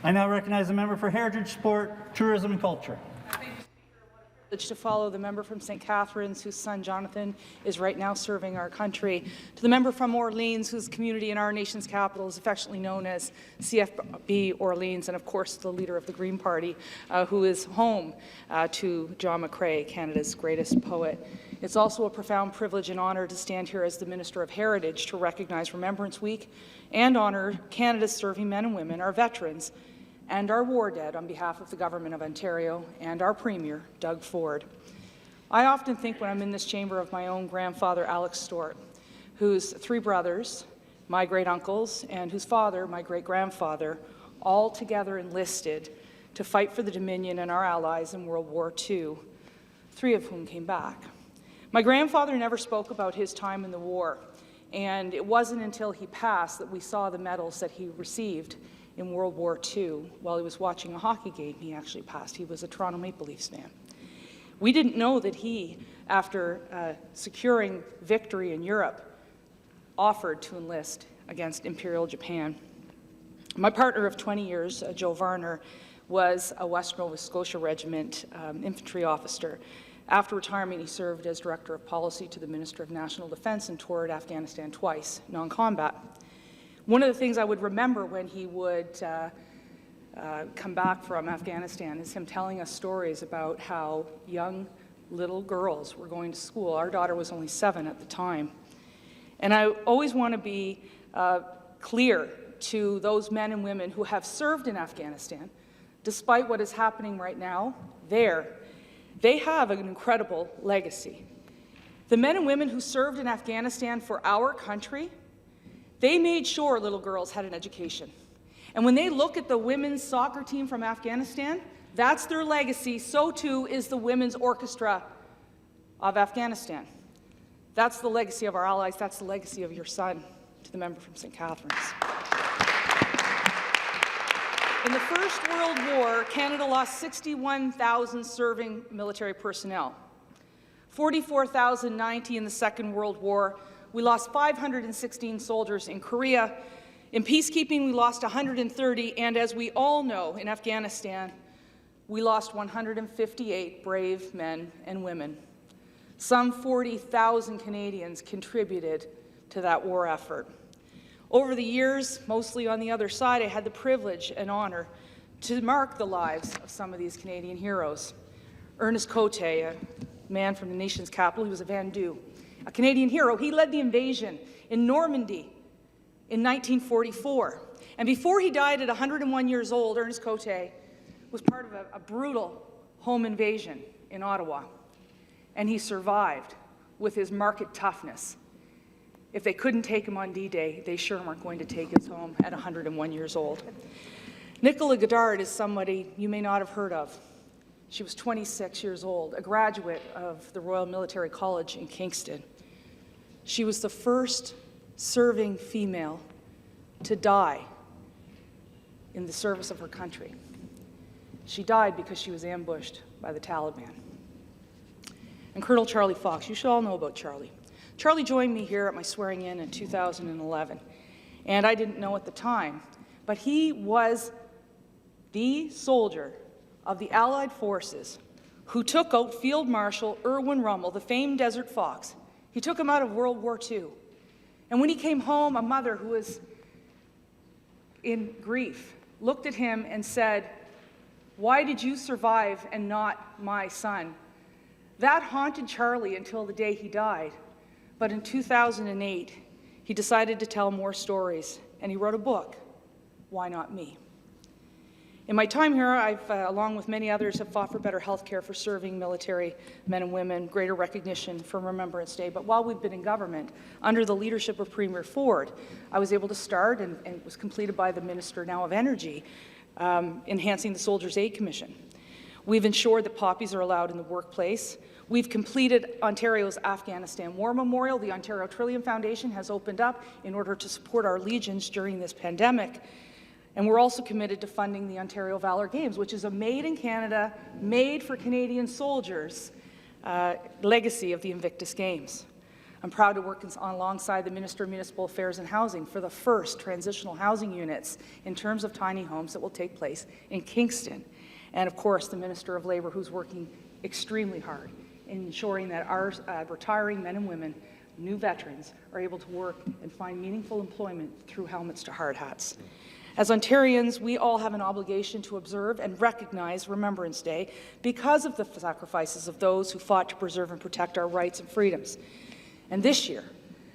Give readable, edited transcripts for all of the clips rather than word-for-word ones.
I now recognize the member for Heritage, Sport, Tourism and Culture. To follow the member from St. Catharines, whose son Jonathan is right now serving our country, to the member from Orleans, whose community in our nation's capital is affectionately known as CFB Orleans, and of course the leader of the Green Party, who is home to John McCrae, Canada's greatest poet. It's also a profound privilege and honour to stand here as the Minister of Heritage to recognize Remembrance Week and honour Canada's serving men and women, our veterans, and our war dead on behalf of the Government of Ontario and our Premier, Doug Ford. I often think when I'm in this chamber of my own grandfather, Alex Stewart, whose three brothers, my great-uncles, and whose father, my great-grandfather, all together enlisted to fight for the Dominion and our allies in World War II, three of whom came back. My grandfather never spoke about his time in the war, and it wasn't until he passed that we saw the medals that he received in World War II. While he was watching a hockey game, he actually passed. He was a Toronto Maple Leafs fan. We didn't know that he, after securing victory in Europe, offered to enlist against Imperial Japan. My partner of 20 years, Joe Varner, was a West Nova Scotia Regiment infantry officer. After retirement, he served as Director of Policy to the Minister of National Defence and toured Afghanistan twice, non-combat. One of the things I would remember when he would come back from Afghanistan is him telling us stories about how young little girls were going to school. Our daughter was only 7 at the time. And I always want to be clear to those men and women who have served in Afghanistan, despite what is happening right now there, they have an incredible legacy. The men and women who served in Afghanistan for our country, they made sure little girls had an education. And when they look at the women's soccer team from Afghanistan, that's their legacy. So too is the Women's Orchestra of Afghanistan. That's the legacy of our allies. That's the legacy of your son, to the member from St. Catharines. In the First World War, Canada lost 61,000 serving military personnel. 44,090 in the Second World War. We lost 516 soldiers in Korea. In peacekeeping, we lost 130, and as we all know, in Afghanistan, we lost 158 brave men and women. Some 40,000 Canadians contributed to that war effort. Over the years, mostly on the other side, I had the privilege and honor to mark the lives of some of these Canadian heroes. Ernest Cote, a man from the nation's capital, he was a Vendu, a Canadian hero. He led the invasion in Normandy in 1944. And before he died at 101 years old, Ernest Cote was part of a brutal home invasion in Ottawa. And he survived with his marked toughness. If they couldn't take him on D-Day, they sure weren't going to take his home at 101 years old. Nicola Godard is somebody you may not have heard of. She was 26 years old, a graduate of the Royal Military College in Kingston. She was the first serving female to die in the service of her country. She died because she was ambushed by the Taliban. And Colonel Charlie Fox, you should all know about Charlie. Charlie joined me here at my swearing-in in 2011, and I didn't know at the time, but he was the soldier of the Allied forces who took out Field Marshal Erwin Rommel, the famed Desert Fox. He took him out of World War II. And when he came home, a mother who was in grief looked at him and said, "Why did you survive and not my son?" That haunted Charlie until the day he died. But in 2008, he decided to tell more stories, and he wrote a book, Why Not Me? In my time here, I've, along with many others, have fought for better health care for serving military men and women, greater recognition for Remembrance Day. But while we've been in government, under the leadership of Premier Ford, I was able to start, and it was completed by the Minister now of Energy, enhancing the Soldiers' Aid Commission. We've ensured that poppies are allowed in the workplace. We've completed Ontario's Afghanistan War Memorial. The Ontario Trillium Foundation has opened up in order to support our legions during this pandemic. And we're also committed to funding the Ontario Valour Games, which is a made-in-Canada, made-for-Canadian soldiers legacy of the Invictus Games. I'm proud to work alongside the Minister of Municipal Affairs and Housing for the first transitional housing units in terms of tiny homes that will take place in Kingston. And of course, the Minister of Labour, who's working extremely hard in ensuring that our retiring men and women, new veterans, are able to work and find meaningful employment through helmets to hard hats. As Ontarians, we all have an obligation to observe and recognize Remembrance Day because of the sacrifices of those who fought to preserve and protect our rights and freedoms. And this year,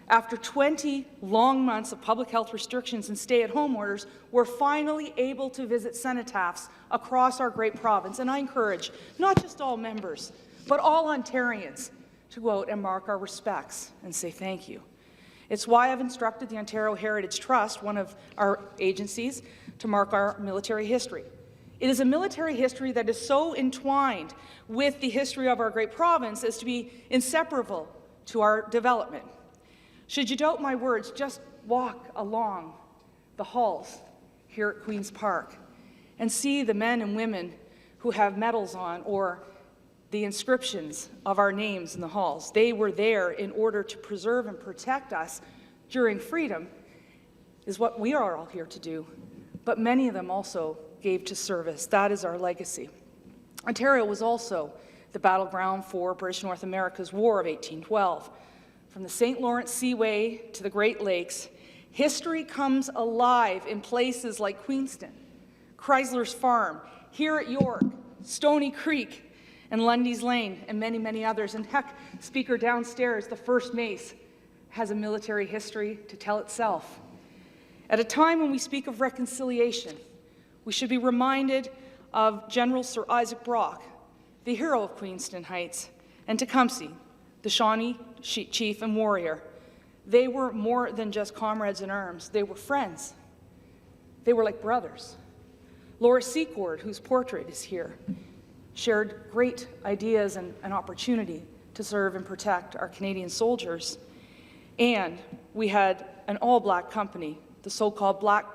after 20 long months of public health restrictions and stay-at-home orders, we're finally able to visit cenotaphs across our great province. And I encourage not just all members, but all Ontarians to go out and mark our respects and say thank you. It's why I've instructed the Ontario Heritage Trust, one of our agencies, to mark our military history. It is a military history that is so entwined with the history of our great province as to be inseparable to our development. Should you doubt my words, just walk along the halls here at Queen's Park and see the men and women who have medals on or the inscriptions of our names in the halls. They were there in order to preserve and protect us during freedom, is what we are all here to do. But many of them also gave to service. That is our legacy. Ontario was also the battleground for British North America's War of 1812. From the St. Lawrence Seaway to the Great Lakes, history comes alive in places like Queenston, Chrysler's Farm, here at York, Stony Creek, and Lundy's Lane, and many, many others. And heck, Speaker, downstairs, the First Mace has a military history to tell itself. At a time when we speak of reconciliation, we should be reminded of General Sir Isaac Brock, the hero of Queenston Heights, and Tecumseh, the Shawnee chief and warrior. They were more than just comrades in arms. They were friends. They were like brothers. Laura Secord, whose portrait is here, shared great ideas and an opportunity to serve and protect our Canadian soldiers. And we had an all-black company, the so-called Black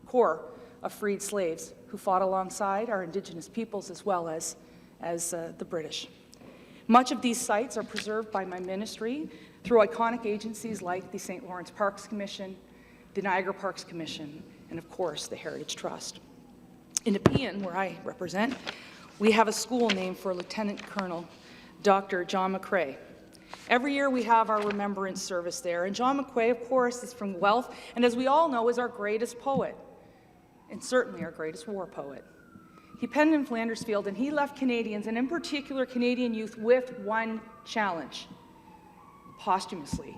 Corps of freed slaves, who fought alongside our Indigenous peoples as well as the British. Much of these sites are preserved by my ministry through iconic agencies like the St. Lawrence Parks Commission, the Niagara Parks Commission, and of course the Heritage Trust. In Nepean, where I represent, we have a school named for Lieutenant Colonel Dr. John McCrae. Every year we have our remembrance service there, and John McCrae, of course, is from Guelph, and as we all know, is our greatest poet, and certainly our greatest war poet. He penned in Flanders Field, and he left Canadians, and in particular Canadian youth, with one challenge, posthumously.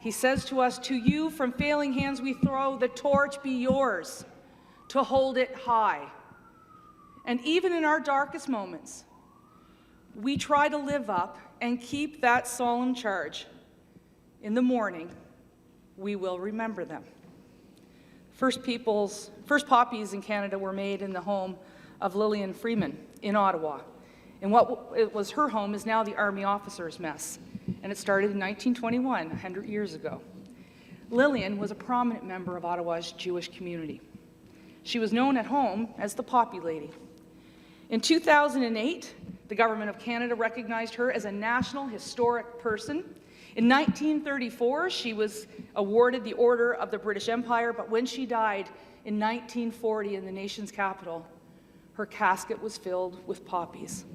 He says to us, "To you from failing hands we throw, the torch be yours, to hold it high." And even in our darkest moments, we try to live up and keep that solemn charge. In the morning, we will remember them. First poppies in Canada were made in the home of Lillian Freeman in Ottawa. And what it was her home is now the Army Officers' Mess. And it started in 1921, 100 years ago. Lillian was a prominent member of Ottawa's Jewish community. She was known at home as the Poppy Lady. In 2008, the Government of Canada recognized her as a National Historic Person. In 1934, she was awarded the Order of the British Empire, but when she died in 1940 in the nation's capital, her casket was filled with poppies.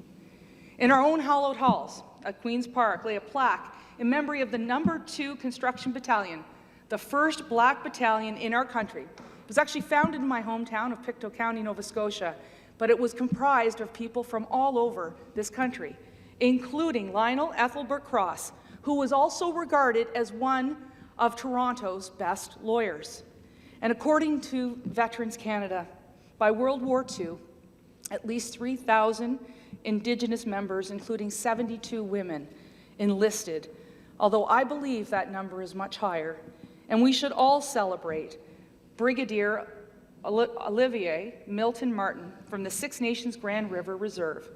In our own hallowed halls at Queen's Park lay a plaque in memory of the No. 2 Construction Battalion, the first black battalion in our country. It was actually founded in my hometown of Pictou County, Nova Scotia, but it was comprised of people from all over this country, including Lionel Ethelbert Cross, who was also regarded as one of Toronto's best lawyers. And according to Veterans Canada, by World War II, at least 3,000 Indigenous members, including 72 women, enlisted, although I believe that number is much higher, and we should all celebrate Brigadier Olivier Milton Martin from the Six Nations Grand River Reserve.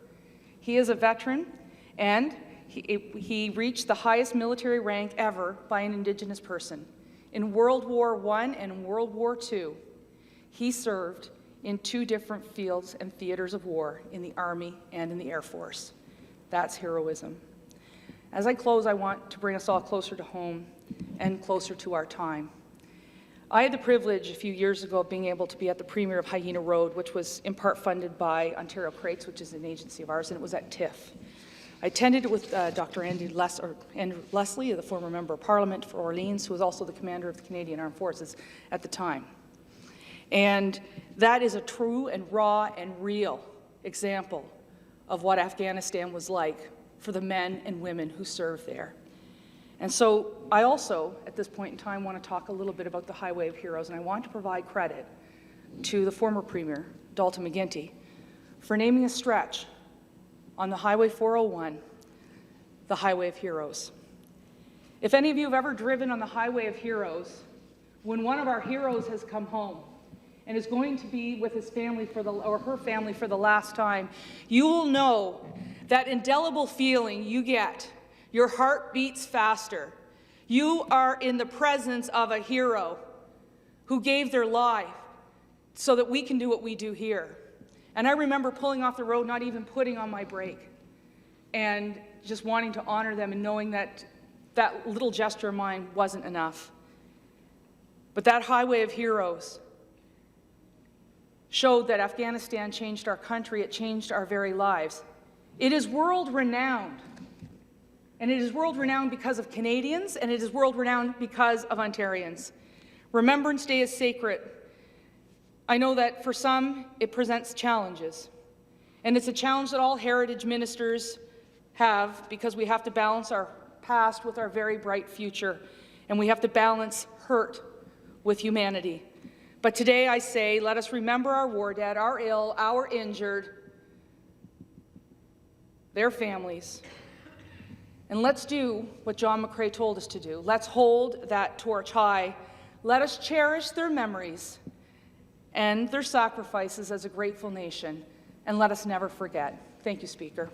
He is a veteran, and he reached the highest military rank ever by an Indigenous person. In World War I and in World War II, he served in 2 different fields and theaters of war, in the Army and in the Air Force. That's heroism. As I close, I want to bring us all closer to home and closer to our time. I had the privilege a few years ago of being able to be at the premiere of Hyena Road, which was in part funded by Ontario Crates, which is an agency of ours, and it was at TIFF. I attended it with Dr. Andrew Leslie, the former Member of Parliament for Orleans, who was also the commander of the Canadian Armed Forces at the time. And that is a true and raw and real example of what Afghanistan was like for the men and women who served there. And so I also, at this point in time, want to talk a little bit about the Highway of Heroes, and I want to provide credit to the former Premier, Dalton McGuinty, for naming a stretch on the Highway 401, the Highway of Heroes. If any of you have ever driven on the Highway of Heroes, when one of our heroes has come home and is going to be with his family or her family for the last time, you will know that indelible feeling you get. Your heart beats faster. You are in the presence of a hero who gave their life so that we can do what we do here. And I remember pulling off the road, not even putting on my brake, and just wanting to honor them and knowing that that little gesture of mine wasn't enough. But that Highway of Heroes showed that Afghanistan changed our country, it changed our very lives. It is world-renowned. And it is world-renowned because of Canadians, and it is world-renowned because of Ontarians. Remembrance Day is sacred. I know that for some, it presents challenges. And it's a challenge that all heritage ministers have, because we have to balance our past with our very bright future, and we have to balance hurt with humanity. But today I say, let us remember our war dead, our ill, our injured, their families. And let's do what John McCrae told us to do. Let's hold that torch high. Let us cherish their memories and their sacrifices as a grateful nation. And let us never forget. Thank you, Speaker.